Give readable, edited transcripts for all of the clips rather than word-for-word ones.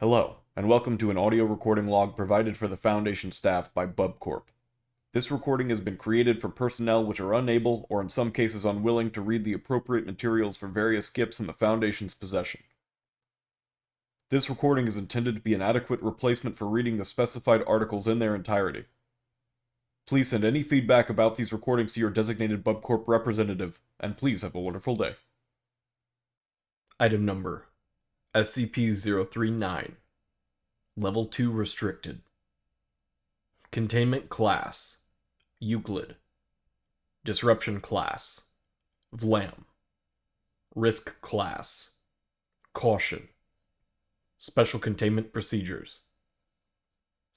Hello, and welcome to an audio recording log provided for the Foundation staff by BubCorp. This recording has been created for personnel which are unable, or in some cases unwilling, to read the appropriate materials for various skips in the Foundation's possession. This recording is intended to be an adequate replacement for reading the specified articles in their entirety. Please send any feedback about these recordings to your designated BubCorp representative, and please have a wonderful day. Item number SCP-039 Level 2 Restricted. Containment Class Euclid. Disruption Class Vlam. Risk Class Caution. Special Containment Procedures.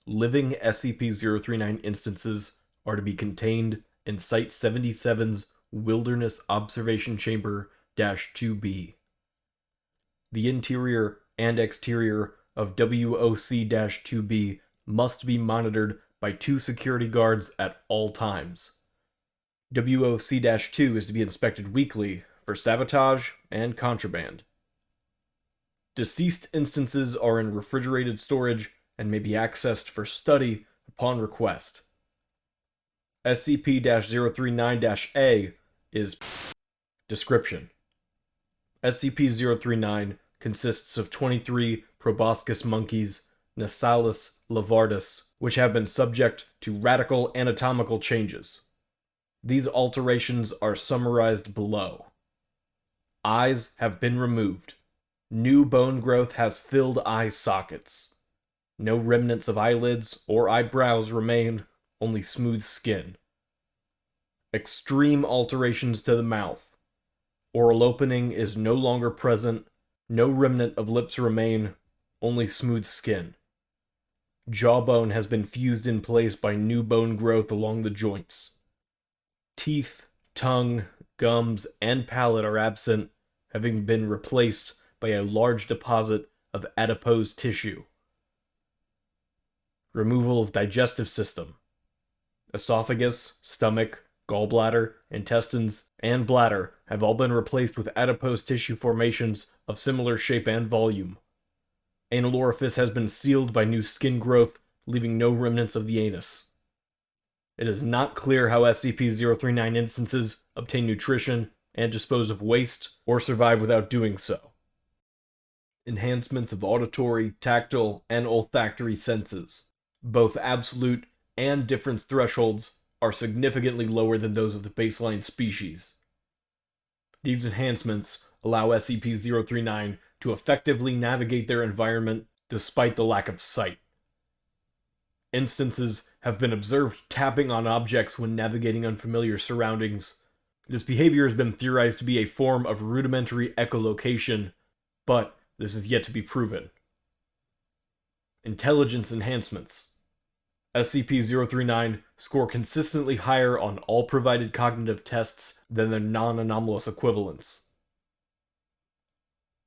Living SCP-039 instances are to be contained in Site-77's Wilderness Observation Chamber -2B. The interior and exterior of WOC-2B must be monitored by 2 security guards at all times. WOC-2 is to be inspected weekly for sabotage and contraband. Deceased instances are in refrigerated storage and may be accessed for study upon request. SCP-039-A is Description. SCP-039 consists of 23 proboscis monkeys, Nasalis lavardus, which have been subject to radical anatomical changes. These alterations are summarized below. Eyes have been removed. New bone growth has filled eye sockets. No remnants of eyelids or eyebrows remain, only smooth skin. Extreme alterations to the mouth. Oral opening is no longer present. No remnant of lips remain, only smooth skin. Jawbone has been fused in place by new bone growth along the joints. Teeth, tongue, gums, and palate are absent, having been replaced by a large deposit of adipose tissue. Removal of digestive system. Esophagus, stomach, gallbladder, intestines, and bladder have all been replaced with adipose tissue formations of similar shape and volume. Anal orifice has been sealed by new skin growth, leaving no remnants of the anus. It is not clear how SCP-039 instances obtain nutrition and dispose of waste, or survive without doing so. Enhancements of auditory, tactile, and olfactory senses, both absolute and difference thresholds, are significantly lower than those of the baseline species. These enhancements allow SCP-039 to effectively navigate their environment despite the lack of sight. Instances have been observed tapping on objects when navigating unfamiliar surroundings. This behavior has been theorized to be a form of rudimentary echolocation, but this is yet to be proven. Intelligence enhancements. SCP-039 score consistently higher on all provided cognitive tests than their non-anomalous equivalents.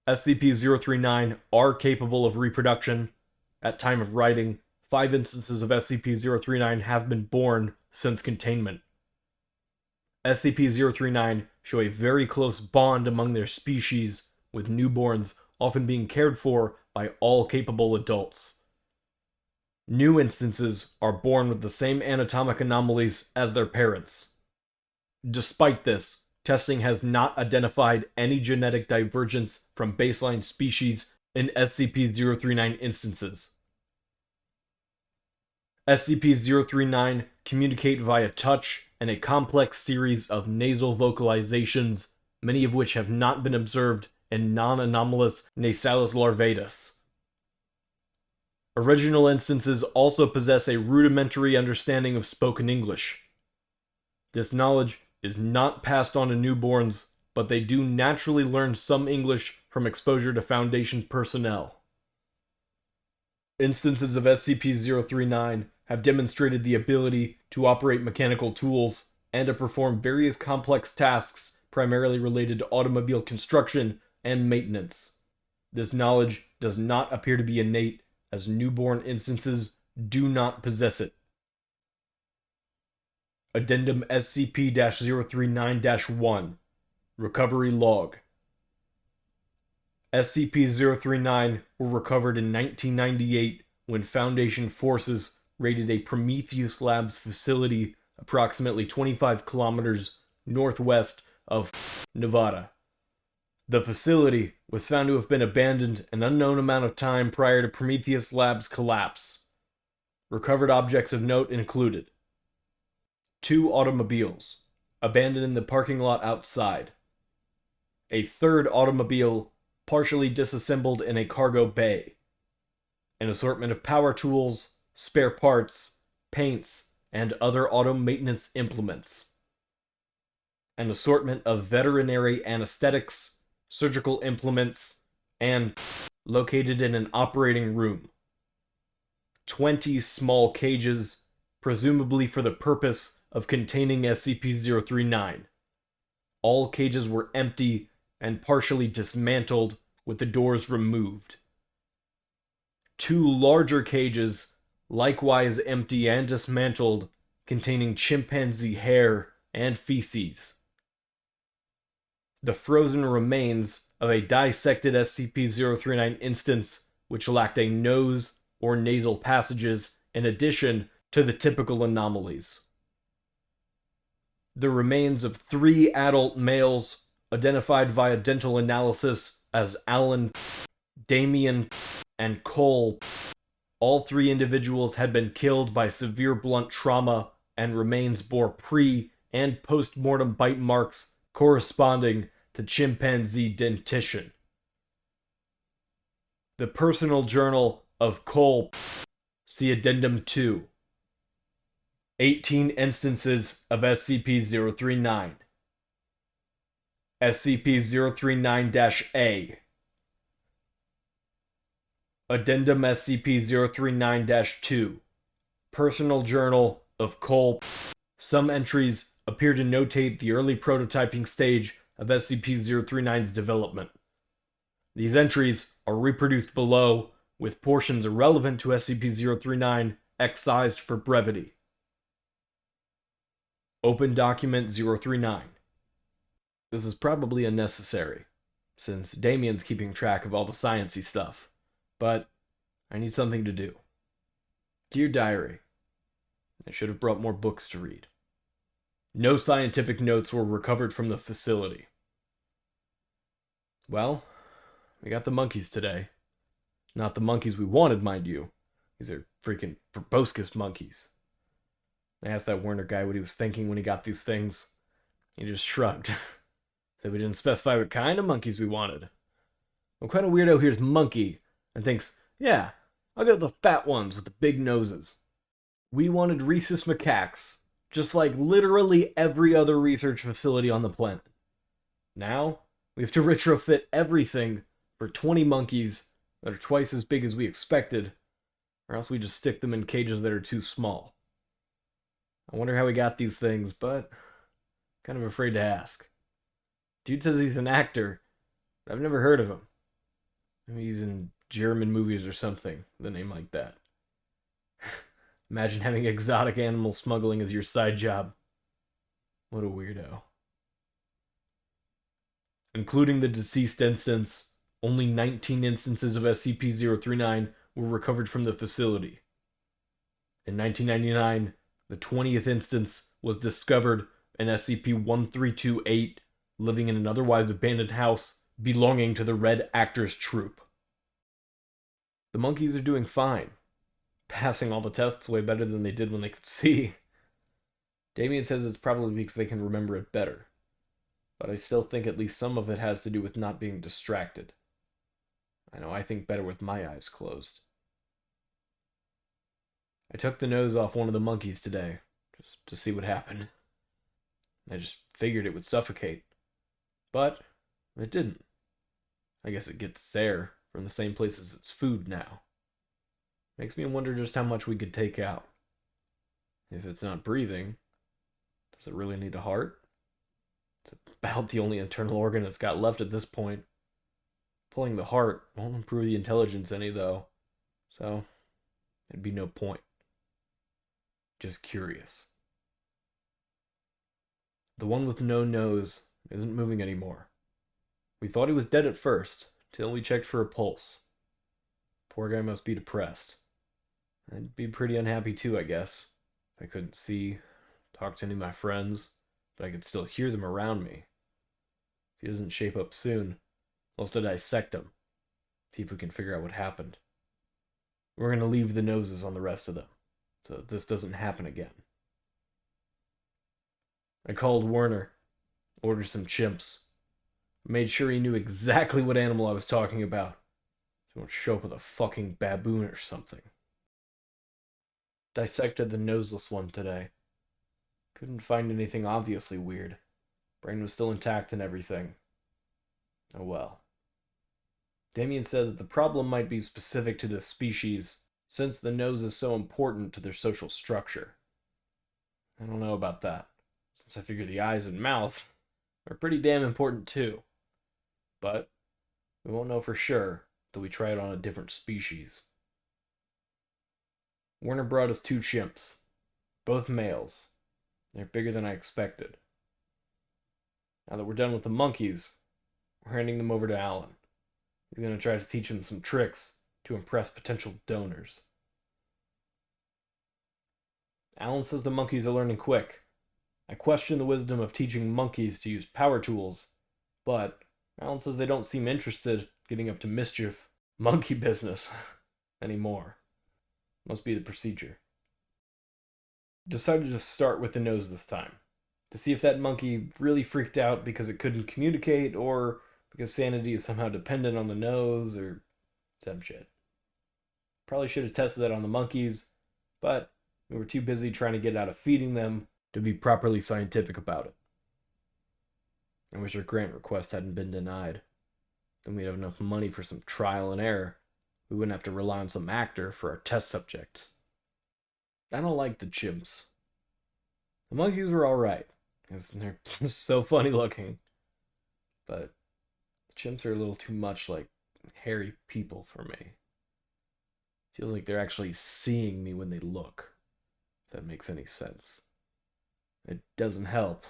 SCP-039 are capable of reproduction. At time of writing, 5 instances of SCP-039 have been born since containment. SCP-039 show a very close bond among their species, with newborns often being cared for by all capable adults. New instances are born with the same anatomic anomalies as their parents. Despite this, testing has not identified any genetic divergence from baseline species in SCP-039 instances. SCP-039 communicate via touch and a complex series of nasal vocalizations, many of which have not been observed in non-anomalous Nasalis larvatus. Original instances also possess a rudimentary understanding of spoken English. This knowledge is not passed on to newborns, but they do naturally learn some English from exposure to Foundation personnel. Instances of SCP-039 have demonstrated the ability to operate mechanical tools and to perform various complex tasks primarily related to automobile construction and maintenance. This knowledge does not appear to be innate, as newborn instances do not possess it. Addendum SCP-039-1 Recovery Log. SCP-039 were recovered in 1998 when Foundation forces raided a Prometheus Labs facility approximately 25 kilometers northwest of Nevada. The facility was found to have been abandoned an unknown amount of time prior to Prometheus Labs' collapse. Recovered objects of note included 2 automobiles, abandoned in the parking lot outside. A third automobile, partially disassembled in a cargo bay. An assortment of power tools, spare parts, paints, and other auto maintenance implements. An assortment of veterinary anesthetics, surgical implements, and located in an operating room. 20 small cages, presumably for the purpose of containing SCP-039. All cages were empty and partially dismantled with the doors removed. 2 larger cages, likewise empty and dismantled, containing chimpanzee hair and feces. The frozen remains of a dissected SCP-039 instance which lacked a nose or nasal passages in addition to the typical anomalies. The remains of 3 adult males, identified via dental analysis as Alan, Damien, and Cole. All 3 individuals had been killed by severe blunt trauma, and remains bore pre- and post-mortem bite marks corresponding to chimpanzee dentition. The personal journal of Cole, see Addendum 2. 18 instances of SCP-039. SCP-039-A. Addendum SCP-039-2. Personal Journal of Cole. Some entries appear to notate the early prototyping stage of SCP-039's development. These entries are reproduced below, with portions irrelevant to SCP-039 excised for brevity. Open Document 039. This is probably unnecessary, since Damien's keeping track of all the sciencey stuff, but I need something to do. Dear Diary, I should have brought more books to read. No scientific notes were recovered from the facility. Well, we got the monkeys today. Not the monkeys we wanted, mind you. These are freaking proboscis monkeys. I asked that Werner guy what he was thinking when he got these things. He just shrugged. Said we didn't specify what kind of monkeys we wanted. What kind of weirdo hears monkey and thinks, yeah, I'll go with the fat ones with the big noses. We wanted rhesus macaques, just like literally every other research facility on the planet. Now, we have to retrofit everything for 20 monkeys that are twice as big as we expected, or else we just stick them in cages that are too small. I wonder how we got these things, but kind of afraid to ask. Dude says he's an actor, but I've never heard of him. Maybe he's in German movies or something with a name like that. Imagine having exotic animal smuggling as your side job. What a weirdo. Including the deceased instance, only 19 instances of SCP-039 were recovered from the facility. In 1999, the 20th instance was discovered in SCP-1328, living in an otherwise abandoned house belonging to the Red Actors Troupe. The monkeys are doing fine, passing all the tests way better than they did when they could see. Damien says it's probably because they can remember it better, but I still think at least some of it has to do with not being distracted. I know I think better with my eyes closed. I took the nose off one of the monkeys today, just to see what happened. I just figured it would suffocate. But it didn't. I guess it gets air from the same place as its food now. Makes me wonder just how much we could take out. If it's not breathing, does it really need a heart? It's about the only internal organ it's got left at this point. Pulling the heart won't improve the intelligence any, though. So, there'd be no point. Just curious. The one with no nose isn't moving anymore. We thought he was dead at first, till we checked for a pulse. Poor guy must be depressed. I'd be pretty unhappy too, I guess. If I couldn't see, talk to any of my friends, but I could still hear them around me. If he doesn't shape up soon, we'll have to dissect him. See if we can figure out what happened. We're gonna leave the noses on the rest of them, so that this doesn't happen again. I called Werner, ordered some chimps, made sure he knew exactly what animal I was talking about, so he won't show up with a fucking baboon or something. Dissected the noseless one today. Couldn't find anything obviously weird. Brain was still intact and everything. Oh well. Damien said that the problem might be specific to this species, since the nose is so important to their social structure. I don't know about that, since I figure the eyes and mouth are pretty damn important too. But we won't know for sure till we try it on a different species. Werner brought us 2 chimps, both males. They're bigger than I expected. Now that we're done with the monkeys, we're handing them over to Alan. He's going to try to teach them some tricks to impress potential donors. Alan says the monkeys are learning quick. I question the wisdom of teaching monkeys to use power tools, but Alan says they don't seem interested in getting up to mischief, monkey business, anymore. Must be the procedure. Decided to start with the nose this time, to see if that monkey really freaked out because it couldn't communicate, or because sanity is somehow dependent on the nose, or some shit. Probably should have tested that on the monkeys, but we were too busy trying to get out of feeding them to be properly scientific about it. I wish our grant request hadn't been denied. Then we'd have enough money for some trial and error. We wouldn't have to rely on some actor for our test subjects. I don't like the chimps. The monkeys were alright, because they're so funny looking. But chimps are a little too much like hairy people for me. Feels like they're actually seeing me when they look, if that makes any sense. It doesn't help.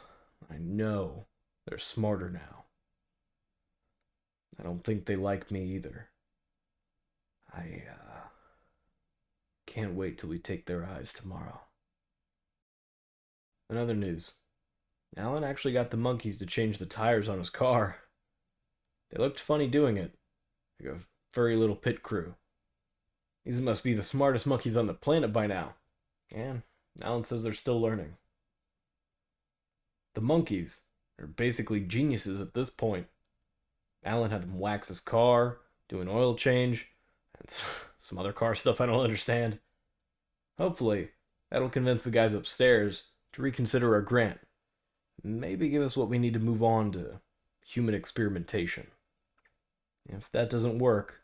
I know they're smarter now. I don't think they like me either. I can't wait till we take their eyes tomorrow. In other news, Alan actually got the monkeys to change the tires on his car. They looked funny doing it, like a furry little pit crew. These must be the smartest monkeys on the planet by now. And Alan says they're still learning. The monkeys are basically geniuses at this point. Alan had them wax his car, do an oil change, and some other car stuff I don't understand. Hopefully, that'll convince the guys upstairs to reconsider our grant. Maybe give us what we need to move on to human experimentation. If that doesn't work,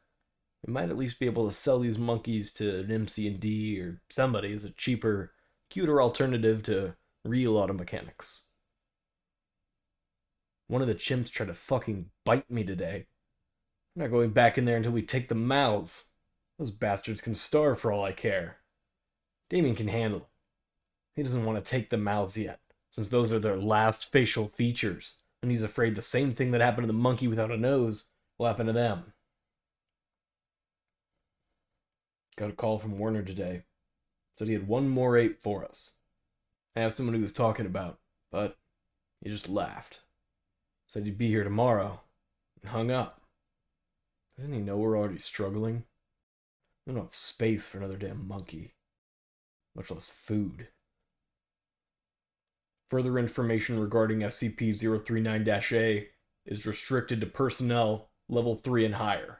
we might at least be able to sell these monkeys to an MC&D or somebody as a cheaper, cuter alternative to real auto mechanics. One of the chimps tried to fucking bite me today. I'm not going back in there until we take the mouths. Those bastards can starve for all I care. Damien can handle it. He doesn't want to take the mouths yet, since those are their last facial features, and he's afraid the same thing that happened to the monkey without a nose will happen to them. Got a call from Werner today. Said he had one more ape for us. I asked him what he was talking about, but he just laughed. Said he'd be here tomorrow, and hung up. Doesn't he know we're already struggling? We don't have space for another damn monkey. Much less food. Further information regarding SCP-039-A is restricted to personnel level 3 and higher.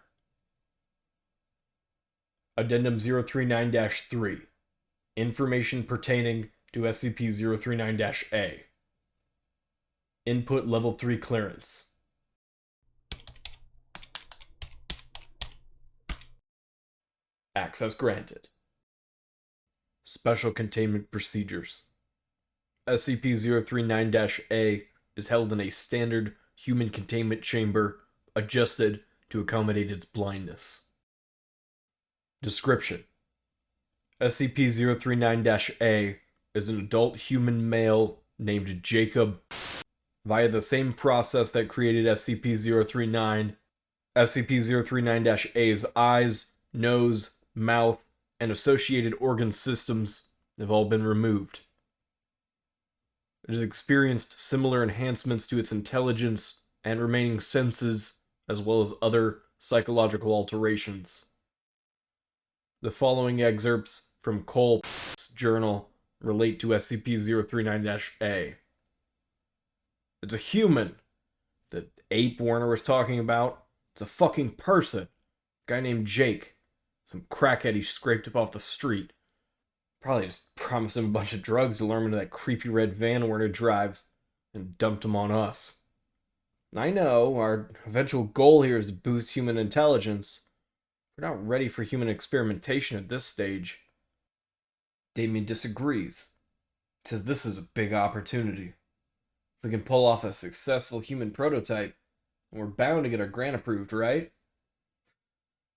Addendum 039-3. Information pertaining to SCP-039-A. Input level 3 clearance. Access granted. Special Containment Procedures. SCP-039-A is held in a standard human containment chamber adjusted to accommodate its blindness. Description: SCP-039-A is an adult human male named Jacob. Via the same process that created SCP-039, SCP-039-A's eyes, nose, mouth, and associated organ systems have all been removed. It has experienced similar enhancements to its intelligence and remaining senses, as well as other psychological alterations. The following excerpts from Cole's journal relate to SCP-039-A. It's a human. The ape Warner was talking about. It's a fucking person. A guy named Jake. Some crackhead he scraped up off the street. Probably just promised him a bunch of drugs to lure him into that creepy red van Warner drives, and dumped him on us. I know, our eventual goal here is to boost human intelligence. We're not ready for human experimentation at this stage. Damien disagrees. Says this is a big opportunity. If we can pull off a successful human prototype, then we're bound to get our grant approved, right?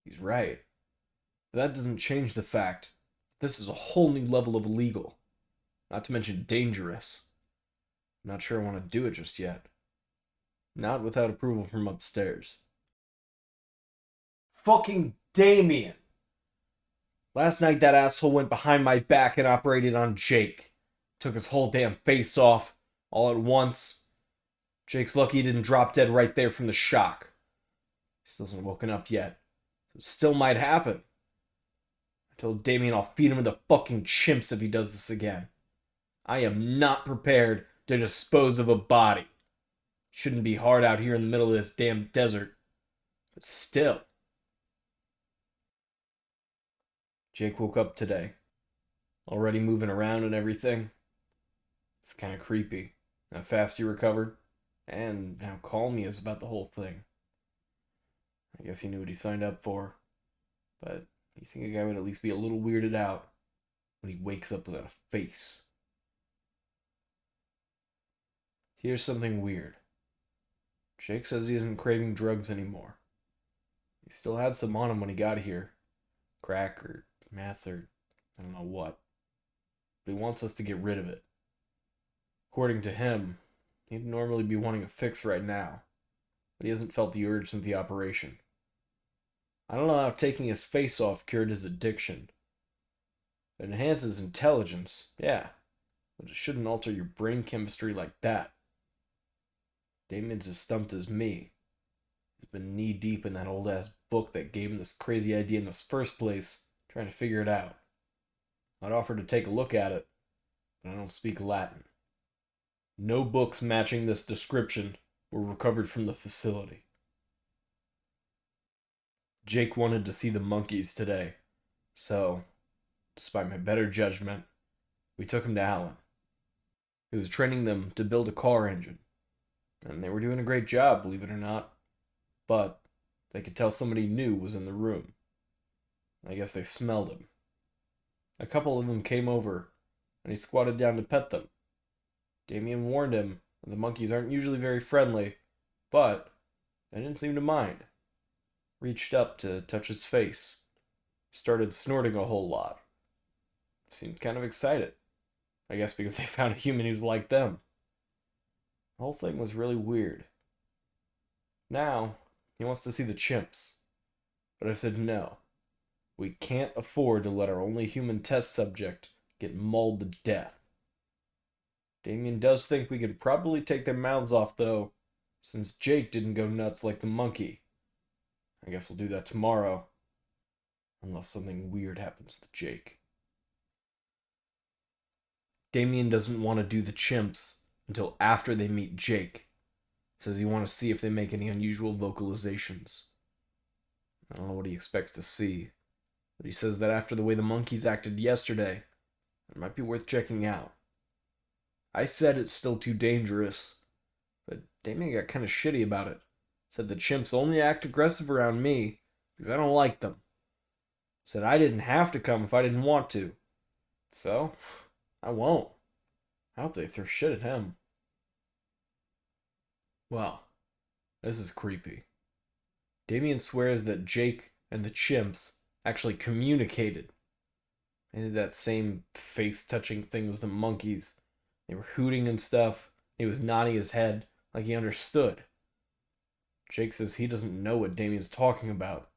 He's right. But that doesn't change the fact that this is a whole new level of illegal. Not to mention dangerous. I'm not sure I want to do it just yet. Not without approval from upstairs. Fucking Damien! Last night that asshole went behind my back and operated on Jake. Took his whole damn face off, all at once. Jake's lucky he didn't drop dead right there from the shock. He still hasn't woken up yet. So it still might happen. I told Damien I'll feed him to the fucking chimps if he does this again. I am not prepared to dispose of a body. Shouldn't be hard out here in the middle of this damn desert. But still. Jake woke up today. Already moving around and everything. It's kind of creepy. How fast he recovered. And how calm he is about the whole thing. I guess he knew what he signed up for. But you think a guy would at least be a little weirded out when he wakes up without a face. Here's something weird. Jake says he isn't craving drugs anymore. He still had some on him when he got here. Crack or meth or I don't know what. But he wants us to get rid of it. According to him, he'd normally be wanting a fix right now. But he hasn't felt the urge since the operation. I don't know how taking his face off cured his addiction. It enhances intelligence, yeah. But it shouldn't alter your brain chemistry like that. Damien's as stumped as me. He's been knee-deep in that old-ass book that gave him this crazy idea in the first place, trying to figure it out. I'd offer to take a look at it, but I don't speak Latin. No books matching this description were recovered from the facility. Jake wanted to see the monkeys today, so, despite my better judgment, we took him to Alan. He was training them to build a car engine, and they were doing a great job, believe it or not, but they could tell somebody new was in the room. I guess they smelled him. A couple of them came over, and he squatted down to pet them. Damien warned him that the monkeys aren't usually very friendly, but they didn't seem to mind. Reached up to touch his face. Started snorting a whole lot. Seemed kind of excited. I guess because they found a human who's like them. The whole thing was really weird. Now, he wants to see the chimps. But I said no. We can't afford to let our only human test subject get mauled to death. Damien does think we could probably take their mouths off, though, since Jake didn't go nuts like the monkey. I guess we'll do that tomorrow. Unless something weird happens with Jake. Damien doesn't want to do the chimps until after they meet Jake. Says he wants to see if they make any unusual vocalizations. I don't know what he expects to see, but he says that after the way the monkeys acted yesterday, it might be worth checking out. I said it's still too dangerous, but Damien got kind of shitty about it. Said the chimps only act aggressive around me because I don't like them. Said I didn't have to come if I didn't want to. So, I won't. I hope they throw shit at him. Well, this is creepy. Damien swears that Jake and the chimps actually communicated. They did that same face-touching thing as the monkeys. They were hooting and stuff. He was nodding his head like he understood. Jake says he doesn't know what Damien's talking about.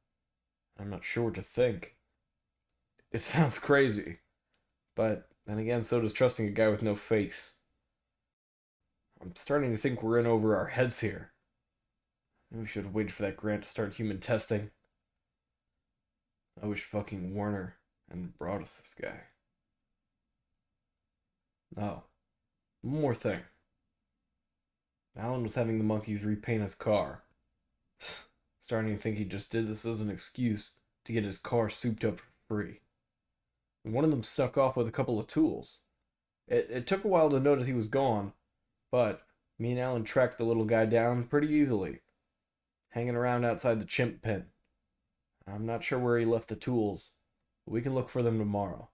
I'm not sure what to think. It sounds crazy, but then again, so does trusting a guy with no face. I'm starting to think we're in over our heads here. Maybe we should have waited for that grant to start human testing. I wish fucking Warner hadn't brought us this guy. Oh, one more thing. Alan was having the monkeys repaint his car. Starting to think he just did this as an excuse to get his car souped up for free. And one of them stuck off with a couple of tools. It took a while to notice he was gone, but me and Alan tracked the little guy down pretty easily, hanging around outside the chimp pen. I'm not sure where he left the tools, but we can look for them tomorrow.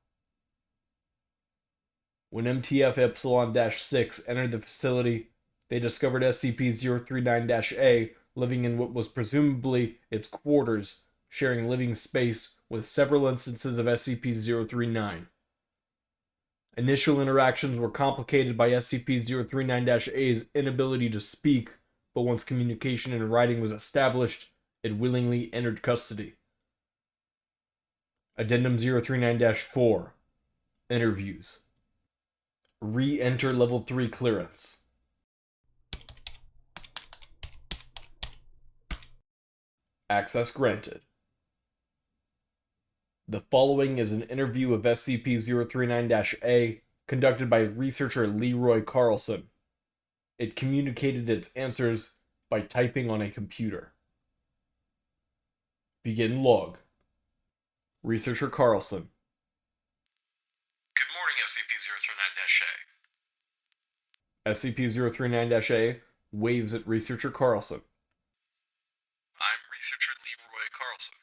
When MTF Epsilon-6 entered the facility, they discovered SCP-039-A living in what was presumably its quarters, sharing living space with several instances of SCP-039. Initial interactions were complicated by SCP-039-A's inability to speak, but once communication in writing was established, it willingly entered custody. Addendum 039-4. Interviews. Re-enter Level 3 clearance. Access granted. The following is an interview of SCP-039-A conducted by researcher Leroy Carlson. It communicated its answers by typing on a computer. Begin log. Researcher Carlson. Good morning, SCP-039-A. SCP-039-A waves at researcher Carlson. I'm researcher Leroy Carlson.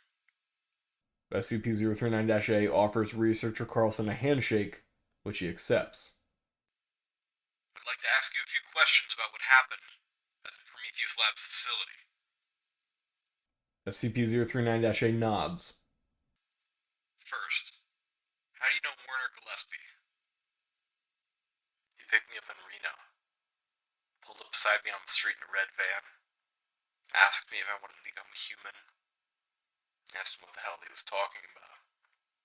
SCP-039-A offers researcher Carlson a handshake, which he accepts. I'd like to ask you a few questions about what happened at the Prometheus Labs facility. SCP-039-A nods. First, how do you know Werner Gillespie? He picked me up in Reno, pulled up beside me on the street in a red van, asked me if I wanted to become human, asked him what the hell he was talking about.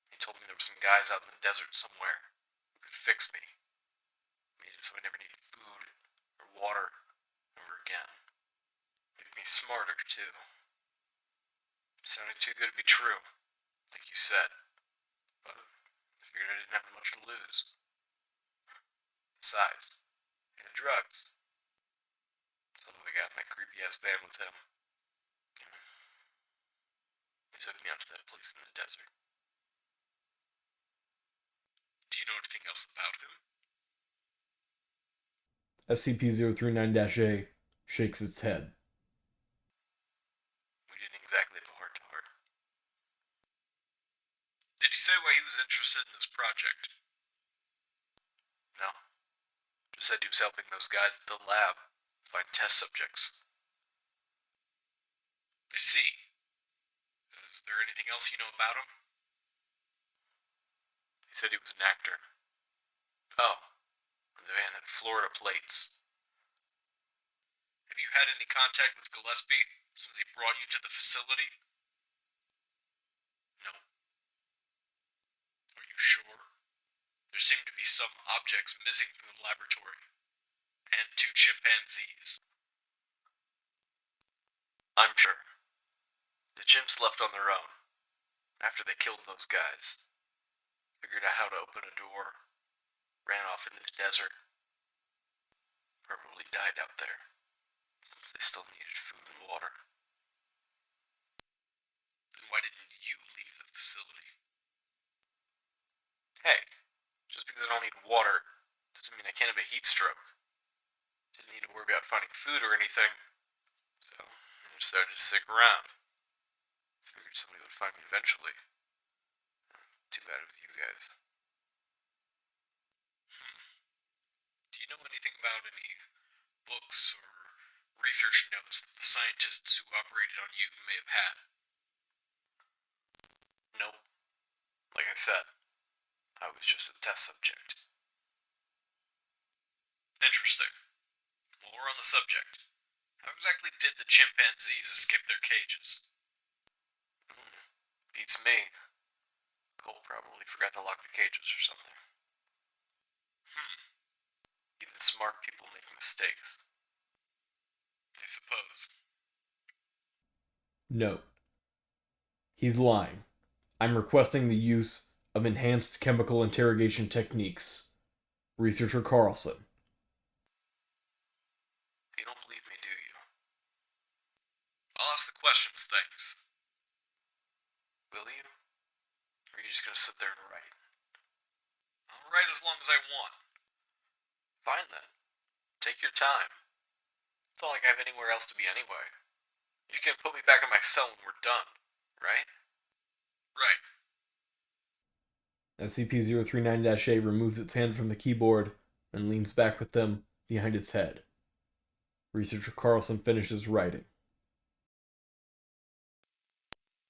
He told me there were some guys out in the desert somewhere who could fix me. Made it so I never needed food or water ever again. Made me smarter, too. Sounded too good to be true, like you said. But I figured I didn't have much to lose. Besides, he had drugs. So I got in that creepy-ass van with him. He took me out to that place in the desert. Do you know anything else about him? SCP-039-A shakes its head. We didn't exactly have a heart-to-heart. Did he say why he was interested in this project? No. Just said he was helping those guys at the lab find test subjects. I see. Is there anything else you know about him? He said he was an actor. Oh, the van had Florida plates. Have you had any contact with Gillespie since he brought you to the facility? No. Are you sure? There seem to be some objects missing from the laboratory. And 2 chimpanzees. I'm sure. The chimps left on their own. After they killed those guys. Figured out how to open a door. Ran off into the desert. Probably died out there. Since they still needed food and water. Then why didn't you leave the facility? Hey, just because I don't need water doesn't mean I can't have a heat stroke. Didn't need to worry about finding food or anything, so I decided to stick around. Figured somebody would find me eventually. Too bad it was you guys. Do you know anything about any books or research notes that the scientists who operated on you may have had? Nope. Like I said, I was just a test subject. Interesting. While we're on the subject, How exactly did the chimpanzees escape their cages? Beats me. Cole probably forgot to lock the cages or something. Even smart people make mistakes. I suppose. Note: he's lying. I'm requesting the use of enhanced chemical interrogation techniques. Researcher Carlson. You don't believe me, do you? I'll ask the questions, thanks. Will you? Or are you just gonna sit there and write? I'll write as long as I want. Fine then. Take your time. It's not like I have anywhere else to be anyway. You can put me back in my cell when we're done, right? Right. SCP-039-A removes its hand from the keyboard and leans back with them behind its head. Researcher Carlson finishes writing.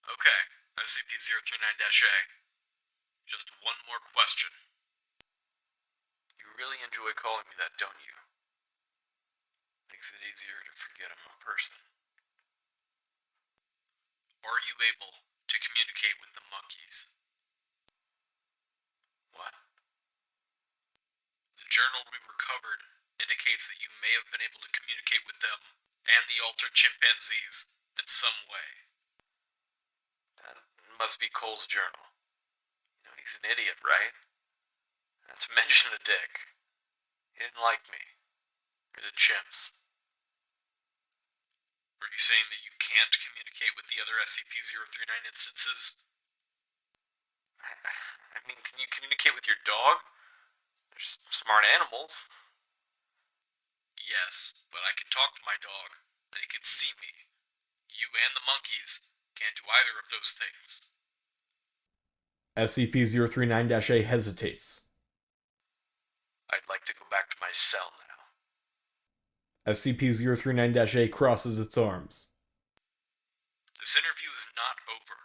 Okay, SCP-039-A. Just one more question. You really enjoy calling me that, don't you? Makes it easier to forget I'm a person. Are you able to communicate with the monkeys? What? The journal we recovered indicates that you may have been able to communicate with them and the altered chimpanzees in some way. That must be Cole's journal. You know, he's an idiot, right? Not to mention a dick. He didn't like me. Or the chimps. Are you saying that you can't communicate with the other SCP-039 instances? I mean, can you communicate with your dog? They're smart animals. Yes, but I can talk to my dog, and he can see me. You and the monkeys can't do either of those things. SCP-039-A hesitates. I'd like to go back to my cell now. SCP-039-A crosses its arms. This interview is not over.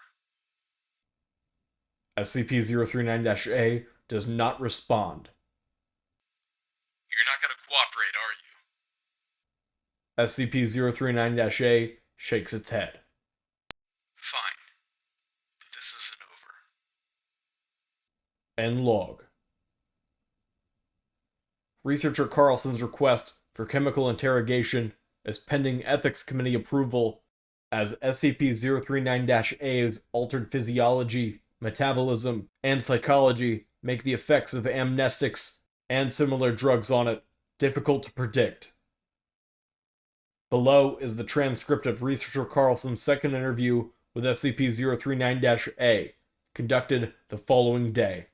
SCP-039-A does not respond. You're not gonna cooperate, are you? SCP-039-A shakes its head. Fine. But this isn't over. End log. Researcher Carlson's request for chemical interrogation is pending Ethics Committee approval as SCP-039-A's altered physiology, metabolism, and psychology make the effects of amnestics and similar drugs on it difficult to predict. Below is the transcript of Researcher Carlson's second interview with SCP-039-A, conducted the following day.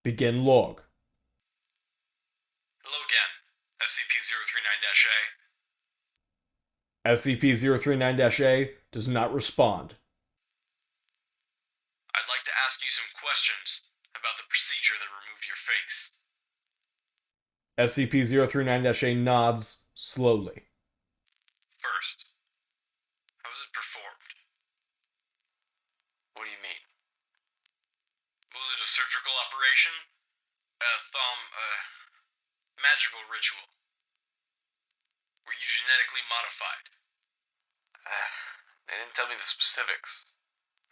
Begin log. Hello again, SCP-039-A. SCP-039-A does not respond. I'd like to ask you some questions about the procedure that removed your face. SCP-039-A nods slowly. First, how was it performed? What do you mean? Was it a surgical operation? Magical ritual? Were you genetically modified? They didn't tell me the specifics,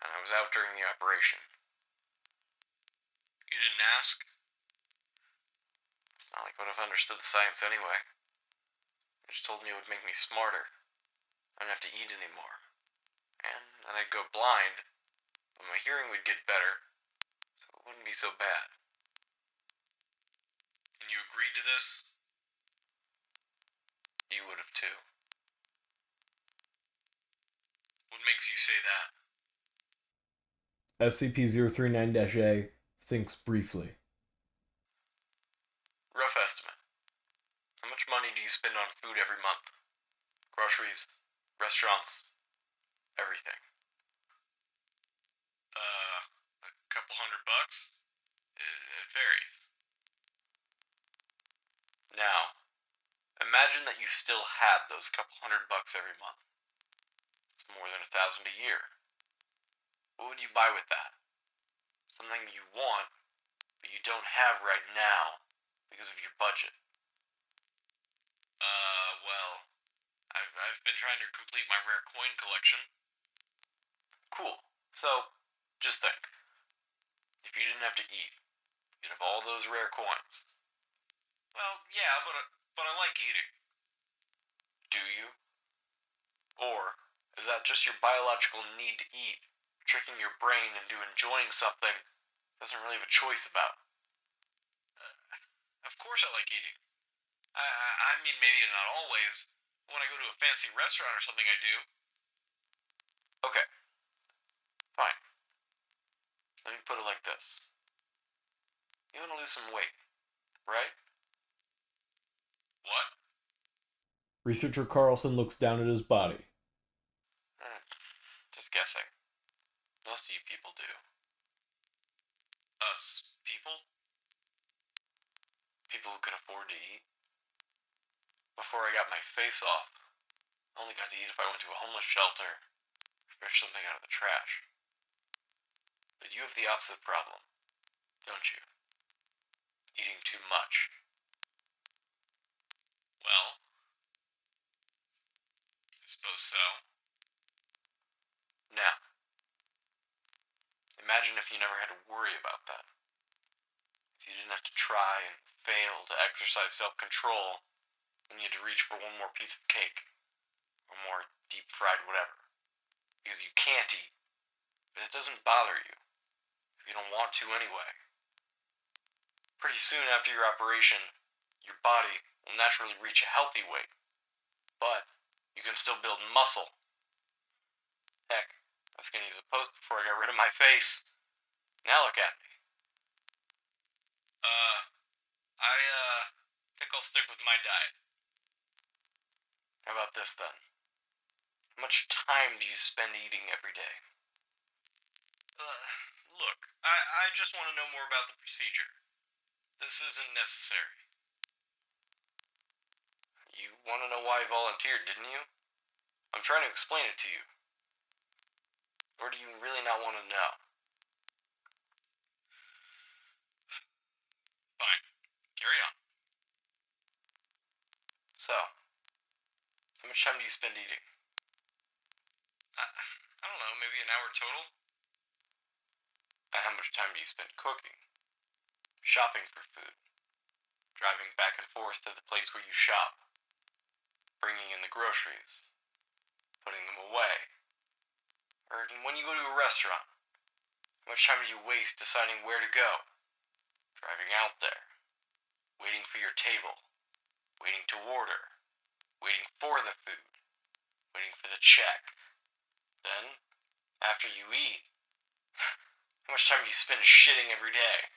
and I was out during the operation. You didn't ask? It's not like I would have understood the science anyway. They just told me it would make me smarter. I wouldn't have to eat anymore. And I'd go blind, but my hearing would get better, so it wouldn't be so bad. And you agreed to this? You would have too. What makes you say that? SCP-039-A thinks briefly. Rough estimate. How much money do you spend on food every month? Groceries, restaurants, everything. A couple $100? It varies. Now, imagine that you still had those couple $100 every month. It's more than $1,000 a year. What would you buy with that? Something you want, but you don't have right now because of your budget. Well, I've been trying to complete my rare coin collection. Cool. So, just think. If you didn't have to eat, you'd have all those rare coins. Well, yeah, but I like eating. Do you? Or is that just your biological need to eat, tricking your brain into enjoying something it doesn't really have a choice about? Of course I like eating. I mean, maybe not always. When I go to a fancy restaurant or something, I do. Okay, fine. Let me put it like this. You want to lose some weight, right? What? Researcher Carlson looks down at his body. Just guessing. Most of you people do. Us people? People who can afford to eat? Before I got my face off, I only got to eat if I went to a homeless shelter or fish something out of the trash. But you have the opposite problem, don't you? Eating too much. Well, I suppose so. Now, imagine if you never had to worry about that. If you didn't have to try and fail to exercise self-control when you had to reach for one more piece of cake, or more deep-fried whatever. Because you can't eat, but it doesn't bother you, if you don't want to anyway. Pretty soon after your operation, your body will naturally reach a healthy weight, but you can still build muscle. Heck, I was gonna use a post before I got rid of my face. Now look at me. I think I'll stick with my diet. How about this then? How much time do you spend eating every day? Look, I just want to know more about the procedure. This isn't necessary. You want to know why I volunteered, didn't you? I'm trying to explain it to you. Or do you really not want to know? Fine. Carry on. So, how much time do you spend eating? I don't know, maybe an hour total? And how much time do you spend cooking? Shopping for food? Driving back and forth to the place where you shop? Bringing in the groceries? Putting them away? Or when you go to a restaurant? How much time do you waste deciding where to go? Driving out there? Waiting for your table? Waiting to order? Waiting for the food? Waiting for the check? Then, after you eat, how much time do you spend shitting every day?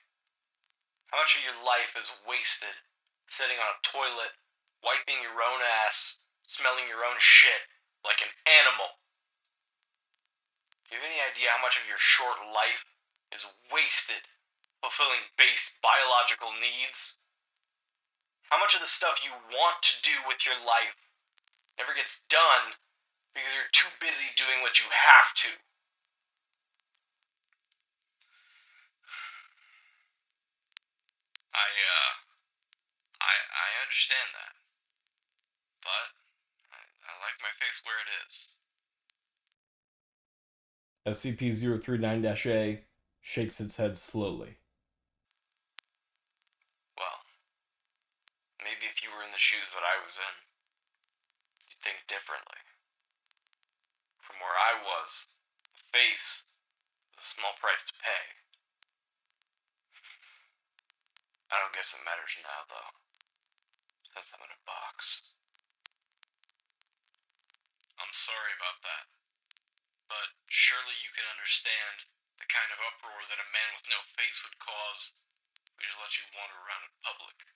How much of your life is wasted sitting on a toilet, wiping your own ass, smelling your own shit like an animal? Do you have any idea how much of your short life is wasted fulfilling base biological needs? How much of the stuff you want to do with your life never gets done because you're too busy doing what you have to? I understand that. But I like my face where it is. SCP-039-A shakes its head slowly. Well, maybe if you were in the shoes that I was in, you'd think differently. From where I was, the face was a small price to pay. I don't guess it matters now, though, since I'm in a box. I'm sorry about that, but surely you can understand the kind of uproar that a man with no face would cause if we just let you wander around in public.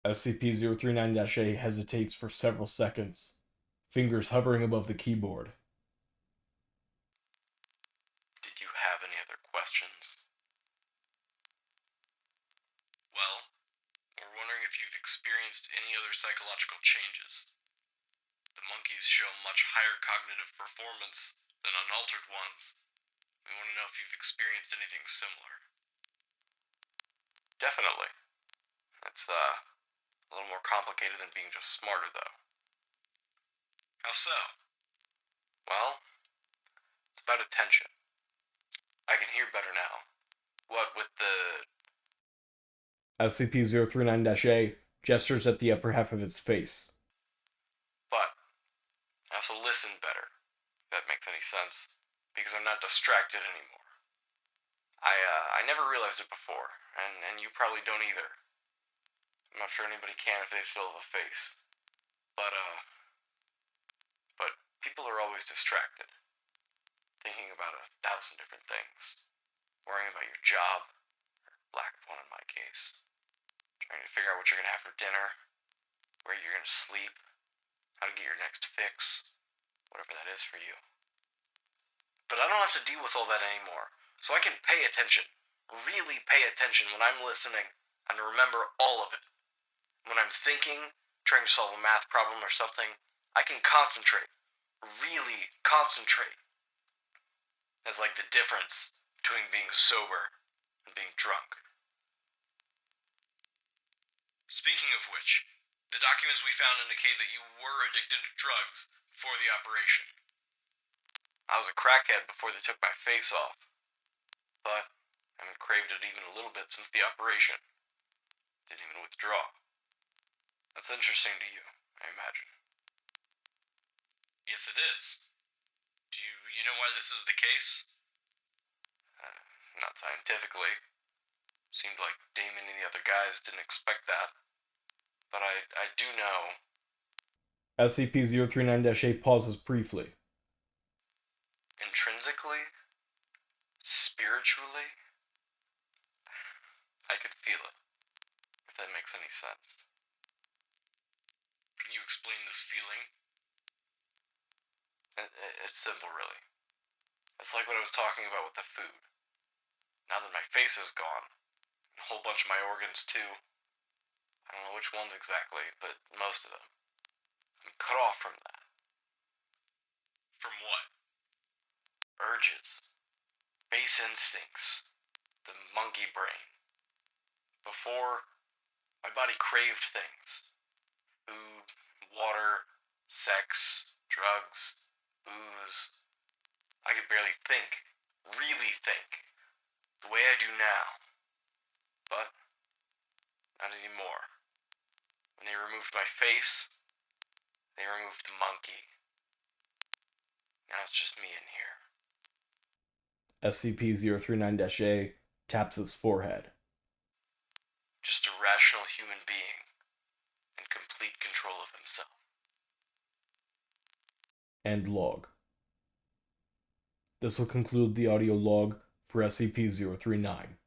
SCP-039-A hesitates for several seconds, fingers hovering above the keyboard. Did you have any other questions? Well, we're wondering if you've experienced any other psychological changes. The monkeys show much higher cognitive performance than unaltered ones. We want to know if you've experienced anything similar. Definitely. That's, A little more complicated than being just smarter, though. How so? Well, it's about attention. I can hear better now. What with the... SCP-039-A gestures at the upper half of its face. But I also listen better, if that makes any sense, because I'm not distracted anymore. I never realized it before, and you probably don't either. I'm not sure anybody can if they still have a face. But people are always distracted, thinking about 1,000 different things. Worrying about your job, or lack of one in my case. Trying to figure out what you're gonna have for dinner, where you're gonna sleep, how to get your next fix, whatever that is for you. But I don't have to deal with all that anymore, so I can pay attention, really pay attention when I'm listening, and remember all of it. When I'm thinking, trying to solve a math problem or something, I can concentrate, really concentrate. That's like the difference between being sober and being drunk. Speaking of which, the documents we found indicate that you were addicted to drugs before the operation. I was a crackhead before they took my face off, but I haven't craved it even a little bit since the operation. Didn't even withdraw. That's interesting to you, I imagine. Yes, it is. Do you know why this is the case? Not scientifically. Seemed like Damon and the other guys didn't expect that. But I do know. SCP-039-A pauses briefly. Intrinsically? Spiritually? I could feel it. If that makes any sense. Can you explain this feeling? It's simple, really. It's like what I was talking about with the food. Now that my face is gone, and a whole bunch of my organs too, I don't know which ones exactly, but most of them, I'm cut off from that. From what? Urges. Base instincts. The monkey brain. Before, my body craved things. Food, water, sex, drugs, booze. I could barely think, really think, the way I do now. But, not anymore. When they removed my face, they removed the monkey. Now it's just me in here. SCP-039-A taps its forehead. Just a rational human being, in complete control of himself. End log. This will conclude the audio log for SCP-039.